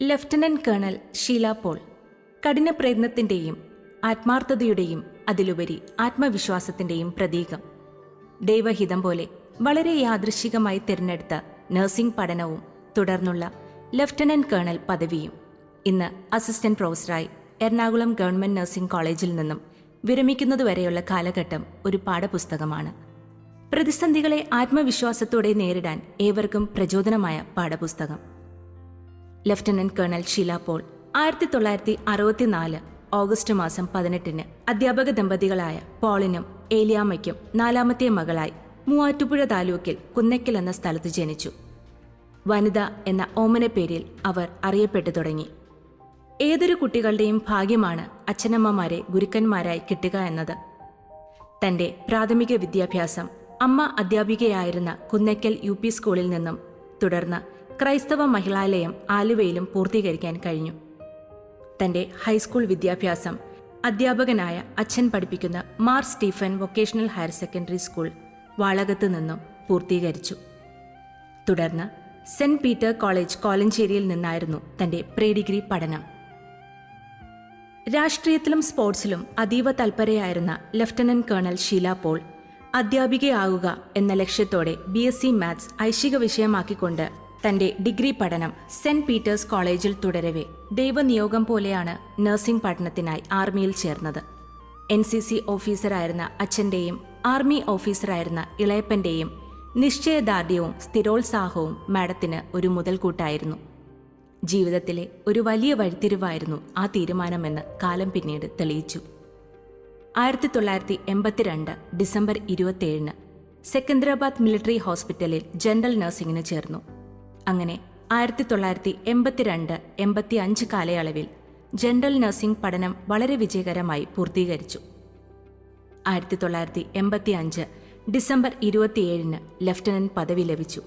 Lieutenant colonel Sheela Paul കഠിനപ്രയത്നത്തിന്റെയും ആത്മാർത്ഥതയുടെയും അതിലുപരി ആത്മവിശ്വാസത്തിന്റെയും പ്രതീകം. ദൈവഹിതം പോലെ വളരെ യാദൃശ്ചികമായി തിരഞ്ഞെടുത്ത നഴ്സിംഗ് പഠനവും തുടർന്നുള്ള ലഫ്റ്റനന്റ് കേണൽ പദവിയും ഇന്ന് അസിസ്റ്റന്റ് പ്രൊഫസറായി എറണാകുളം ഗവൺമെന്റ് നഴ്സിംഗ് കോളേജിൽ നിന്നും വിരമിക്കുന്നതുവരെയുള്ള കാലഘട്ടം ഒരു പാഠപുസ്തകമാണ്. പ്രതിസന്ധികളെ ആത്മവിശ്വാസത്തോടെ നേരിടാൻ ഏവർക്കും പ്രചോദനമായ പാഠപുസ്തകം. Lieutenant colonel Sheela Paul 1964 August മാസം 18 അധ്യാപക ദമ്പതികളായ പോളിനും ഏലിയാമ്മയ്ക്കും നാലാമത്തെ മകളായി മൂവാറ്റുപുഴ താലൂക്കിൽ കുന്നയ്ക്കൽ എന്ന സ്ഥലത്ത് ജനിച്ചു. വനിത എന്ന ഓമന പേരിൽ അവർ അറിയപ്പെട്ടു തുടങ്ങി. ഏതൊരു കുട്ടികളുടെയും ഭാഗ്യമാണ് അച്ഛനമ്മമാരെ ഗുരുക്കന്മാരായി കിട്ടുക എന്നത്. തന്റെ പ്രാഥമിക വിദ്യാഭ്യാസം അമ്മ അധ്യാപികയായിരുന്ന കുന്നയ്ക്കൽ UP സ്കൂളിൽ നിന്നും തുടർന്ന് ക്രൈസ്തവ മഹിളാലയം ആലുവയിലും പൂർത്തീകരിക്കാൻ കഴിഞ്ഞു. തന്റെ ഹൈസ്കൂൾ വിദ്യാഭ്യാസം അധ്യാപകനായ അച്ഛൻ പഠിപ്പിക്കുന്ന Mar Stephen vocational higher secondary school വാളകത്ത് നിന്നും പൂർത്തീകരിച്ചു. തുടർന്ന് സെന്റ് പീറ്റർ കോളേജ് കോലഞ്ചേരിയിൽ നിന്നായിരുന്നു തന്റെ പ്രീ ഡിഗ്രി പഠനം. രാഷ്ട്രീയത്തിലും സ്പോർട്സിലും അതീവ തൽപരയായിരുന്ന ലഫ്റ്റനന്റ് കേണൽ ഷീല പോൾ അധ്യാപികയാവുക എന്ന ലക്ഷ്യത്തോടെ BSc മാത്സ് ഐച്ഛിക വിഷയമാക്കിക്കൊണ്ട് തന്റെ ഡിഗ്രി പഠനം സെന്റ് പീറ്റേഴ്സ് കോളേജിൽ തുടരവെ ദൈവനിയോഗം പോലെയാണ് നഴ്സിംഗ് പഠനത്തിനായി ആർമിയിൽ ചേർന്നത്. NCC ഓഫീസറായിരുന്ന അച്ഛന്റെയും ആർമി ഓഫീസറായിരുന്ന ഇളയപ്പന്റെയും നിശ്ചയദാർഢ്യവും സ്ഥിരോത്സാഹവും മാഡത്തിന് ഒരു മുതൽക്കൂട്ടായിരുന്നു. ജീവിതത്തിലെ ഒരു വലിയ വഴിത്തിരിവായിരുന്നു ആ തീരുമാനമെന്ന് കാലം പിന്നീട് തെളിയിച്ചു. 1982 ഡിസംബർ 27 സെക്കന്ദരാബാദ് മിലിറ്ററി ഹോസ്പിറ്റലിൽ ജനറൽ നഴ്സിംഗിന് ചേർന്നു. അങ്ങനെ 1982-85 കാലയളവിൽ ജനറൽ നഴ്സിംഗ് പഠനം വളരെ വിജയകരമായി പൂർത്തീകരിച്ചു. 1985 ഡിസംബർ 27 ലഫ്റ്റനന്റ് പദവി ലഭിച്ചു.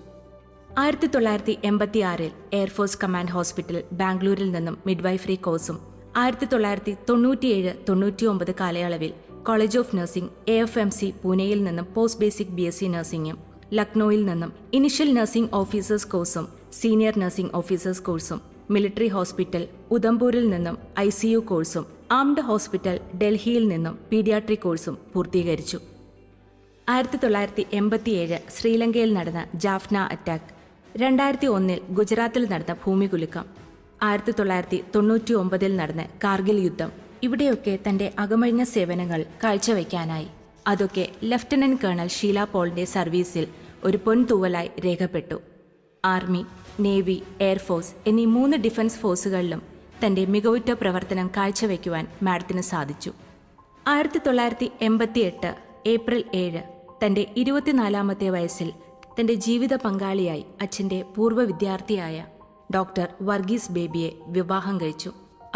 1986 എയർഫോഴ്സ് കമാൻഡ് ഹോസ്പിറ്റൽ ബാംഗ്ലൂരിൽ നിന്നും മിഡ്വൈഫറി കോഴ്സും 1997-99 കാലയളവിൽ കോളേജ് ഓഫ് നഴ്സിംഗ് AFMC പൂനെയിൽ നിന്നും പോസ്റ്റ് ബേസിക് BSc നഴ്സിംഗും ലക്നൌവിൽ നിന്നും ഇനിഷ്യൽ നഴ്സിംഗ് ഓഫീസേഴ്സ് കോഴ്സും സീനിയർ നഴ്സിംഗ് ഓഫീസേഴ്സ് കോഴ്സും മിലിറ്ററി ഹോസ്പിറ്റൽ ഉധംപൂരിൽ നിന്നും ICU കോഴ്സും ആംഡ് ഹോസ്പിറ്റൽ ഡൽഹിയിൽ നിന്നും പീഡിയാട്രിക് കോഴ്സും പൂർത്തീകരിച്ചു. 1987 ശ്രീലങ്കയിൽ നടന്ന ജാഫ്ന അറ്റാക്ക്, 2001 ഗുജറാത്തിൽ നടന്ന ഭൂമികുലുക്കം, 1999 നടന്ന കാർഗിൽ യുദ്ധം, ഇവിടെയൊക്കെ തന്റെ അകമഴിഞ്ഞ സേവനങ്ങൾ കാഴ്ചവെക്കാനായി. അതൊക്കെ ലഫ്റ്റനന്റ് കേണൽ ഷീല പോളിന്റെ സർവീസിൽ ഒരു പൊൻതൂവലായി രേഖപ്പെട്ടു. ആർമി, നേവി, എയർഫോഴ്സ് എന്നീ 3 ഡിഫൻസ് ഫോഴ്സുകളിലും തന്റെ മികവുറ്റ പ്രവർത്തനം കാഴ്ചവെക്കുവാൻ മാഡത്തിന് സാധിച്ചു. 1988 ഏപ്രിൽ 7 തന്റെ 24ാമത്തെ വയസ്സിൽ തന്റെ ജീവിത പങ്കാളിയായി അച്ഛന്റെ പൂർവ്വ വിദ്യാർത്ഥിയായ ഡോക്ടർ വർഗീസ് ബേബിയെ വിവാഹം കഴിച്ചു.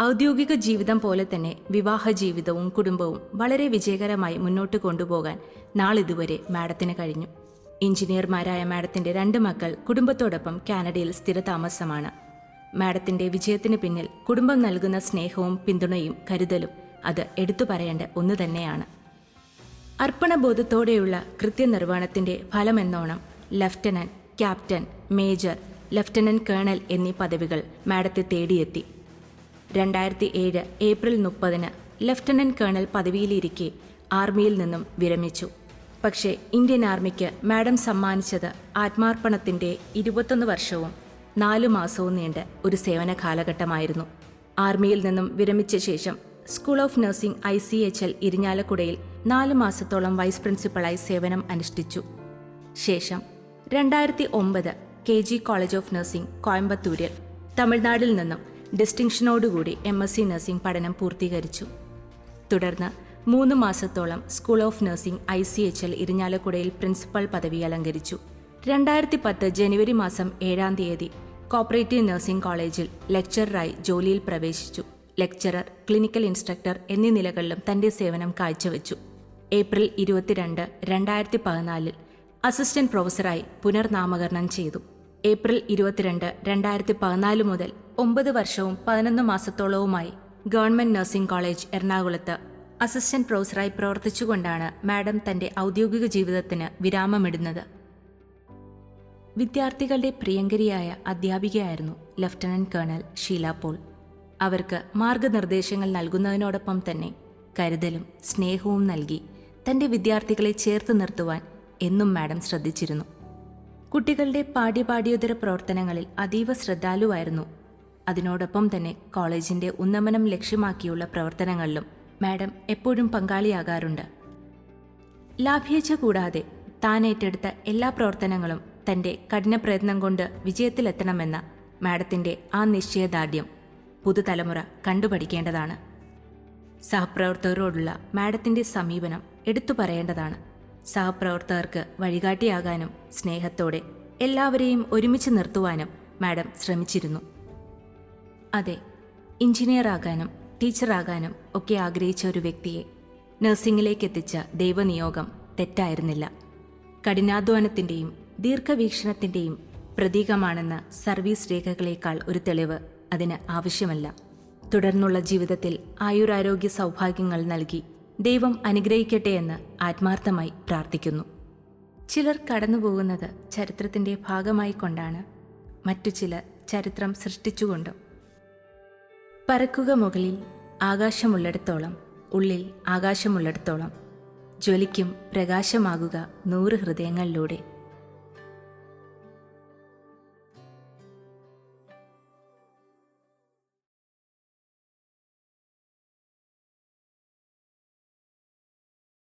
ഔദ്യോഗിക ജീവിതം പോലെ തന്നെ വിവാഹ ജീവിതവും കുടുംബവും വളരെ വിജയകരമായി മുന്നോട്ട് കൊണ്ടുപോകാൻ നാളിതുവരെ മാഡത്തിന് കഴിഞ്ഞു. എഞ്ചിനീയർമാരായ മാഡത്തിന്റെ 2 മക്കൾ കുടുംബത്തോടൊപ്പം കാനഡയിൽ സ്ഥിരതാമസമാണ്. മാഡത്തിന്റെ വിജയത്തിന് പിന്നിൽ കുടുംബം നൽകുന്ന സ്നേഹവും പിന്തുണയും കരുതലും അത് എടുത്തു പറയേണ്ട ഒന്ന് തന്നെയാണ്. അർപ്പണബോധത്തോടെയുള്ള കൃത്യനിർവഹണത്തിന്റെ ഫലമെന്നോണം lieutenant, captain, major, lieutenant colonel എന്നീ പദവികൾ മാഡത്തെ തേടിയെത്തി. 2007 ഏപ്രിൽ 30 ലഫ്റ്റനന്റ് കേണൽ പദവിയിലിരിക്കെ ആർമിയിൽ നിന്നും വിരമിച്ചു. പക്ഷേ ഇന്ത്യൻ ആർമിക്ക് മാഡം സമ്മാനിച്ചത് ആത്മാർപ്പണത്തിന്റെ 21 വർഷവും 4 മാസവും നീണ്ട ഒരു സേവന കാലഘട്ടമായിരുന്നു. ആർമിയിൽ നിന്നും വിരമിച്ച ശേഷം സ്കൂൾ ഓഫ് നഴ്സിംഗ് ICHL ഇരിഞ്ഞാലക്കുടയിൽ 4 മാസത്തോളം വൈസ് പ്രിൻസിപ്പളായി സേവനം അനുഷ്ഠിച്ചു. ശേഷം 2009 KG കോളേജ് ഓഫ് നഴ്സിംഗ് കോയമ്പത്തൂരിൽ തമിഴ്നാട്ടിൽ നിന്നും ഡിസ്റ്റിങ്ഷനോടുകൂടി MSc നഴ്സിംഗ് പഠനം പൂർത്തീകരിച്ചു. തുടർന്ന് 3 മാസത്തോളം സ്കൂൾ ഓഫ് നഴ്സിംഗ് ICHL ഇരിഞ്ഞാലക്കുടയിൽ പ്രിൻസിപ്പൽ പദവി അലങ്കരിച്ചു. 2010 ജനുവരി മാസം 7 കോപ്പറേറ്റീവ് നഴ്സിംഗ് കോളേജിൽ ലെക്ചററായി ജോലിയിൽ പ്രവേശിച്ചു. ലെക്ചറർ, ക്ലിനിക്കൽ ഇൻസ്ട്രക്ടർ എന്നീ നിലകളിലും തന്റെ സേവനം കാഴ്ചവെച്ചു. ഏപ്രിൽ 22 2014 അസിസ്റ്റന്റ് പ്രൊഫസറായി പുനർനാമകരണം ചെയ്തു. ഏപ്രിൽ 22 2014 മുതൽ 9 വർഷവും 11 മാസത്തോളവുമായി ഗവൺമെന്റ് നഴ്സിംഗ് കോളേജ് എറണാകുളത്ത് അസിസ്റ്റന്റ് പ്രൊഫസറായി പ്രവർത്തിച്ചുകൊണ്ടാണ് മാഡം തന്റെ ഔദ്യോഗിക ജീവിതത്തിന് വിരാമമിടുന്നത്. വിദ്യാർത്ഥികളുടെ പ്രിയങ്കരിയായ അധ്യാപികയായിരുന്നു ലഫ്റ്റനന്റ് കേണൽ ഷീല പോൾ. അവർക്ക് മാർഗനിർദ്ദേശങ്ങൾ നൽകുന്നതിനോടൊപ്പം തന്നെ കരുതലും സ്നേഹവും നൽകി തന്റെ വിദ്യാർത്ഥികളെ ചേർത്ത് നിർത്തുവാൻ എന്നും മാഡം ശ്രദ്ധിച്ചിരുന്നു. കുട്ടികളുടെ പാഠ്യപാഠ്യേതര പ്രവർത്തനങ്ങളിൽ അതീവ ശ്രദ്ധാലുവായിരുന്നു. അതിനോടൊപ്പം തന്നെ കോളേജിന്റെ ഉന്നമനം ലക്ഷ്യമാക്കിയുള്ള പ്രവർത്തനങ്ങളിലും മാഡം എപ്പോഴും പങ്കാളിയാകാറുണ്ട്. ലാഭ്യേച്ഛ കൂടാതെ താൻ ഏറ്റെടുത്ത എല്ലാ പ്രവർത്തനങ്ങളും തന്റെ കഠിനപ്രയത്നം കൊണ്ട് വിജയത്തിലെത്തണമെന്ന മാഡത്തിന്റെ ആ നിശ്ചയദാർഢ്യം പുതുതലമുറ കണ്ടുപഠിക്കേണ്ടതാണ്. സഹപ്രവർത്തകരോടുള്ള മാഡത്തിന്റെ സമീപനം എടുത്തു പറയേണ്ടതാണ്. സഹപ്രവർത്തകർക്ക് വഴികാട്ടിയാകാനും സ്നേഹത്തോടെ എല്ലാവരെയും ഒരുമിച്ച് നിർത്തുവാനും മാഡം ശ്രമിച്ചിരുന്നു. അതെ, എഞ്ചിനീയറാകാനും ടീച്ചറാകാനും ഒക്കെ ആഗ്രഹിച്ച ഒരു വ്യക്തിയെ നഴ്സിംഗിലേക്ക് എത്തിച്ച ദൈവനിയോഗം തെറ്റായിരുന്നില്ല. കഠിനാധ്വാനത്തിന്റെയും ദീർഘവീക്ഷണത്തിന്റെയും പ്രതീകമാണെന്ന സർവീസ് രേഖകളേക്കാൾ ഒരു തെളിവ് അതിന് ആവശ്യമല്ല. തുടർന്നുള്ള ജീവിതത്തിൽ ആയുരാരോഗ്യ സൗഭാഗ്യങ്ങൾ നൽകി ദൈവം അനുഗ്രഹിക്കട്ടെ എന്ന് ആത്മാർത്ഥമായി പ്രാർത്ഥിക്കുന്നു. ചിലർ കടന്നുപോകുന്നത് ചരിത്രത്തിന്റെ ഭാഗമായി കൊണ്ടാണ്, മറ്റു ചിലർ ചരിത്രം സൃഷ്ടിച്ചുകൊണ്ടും. പറക്കുക മുകളിൽ ആകാശമുള്ളിടത്തോളം, ഉള്ളിൽ ആകാശമുള്ളിടത്തോളം, ജ്വലിക്കും പ്രകാശമാകുക 100 ഹൃദയങ്ങളിലൂടെ.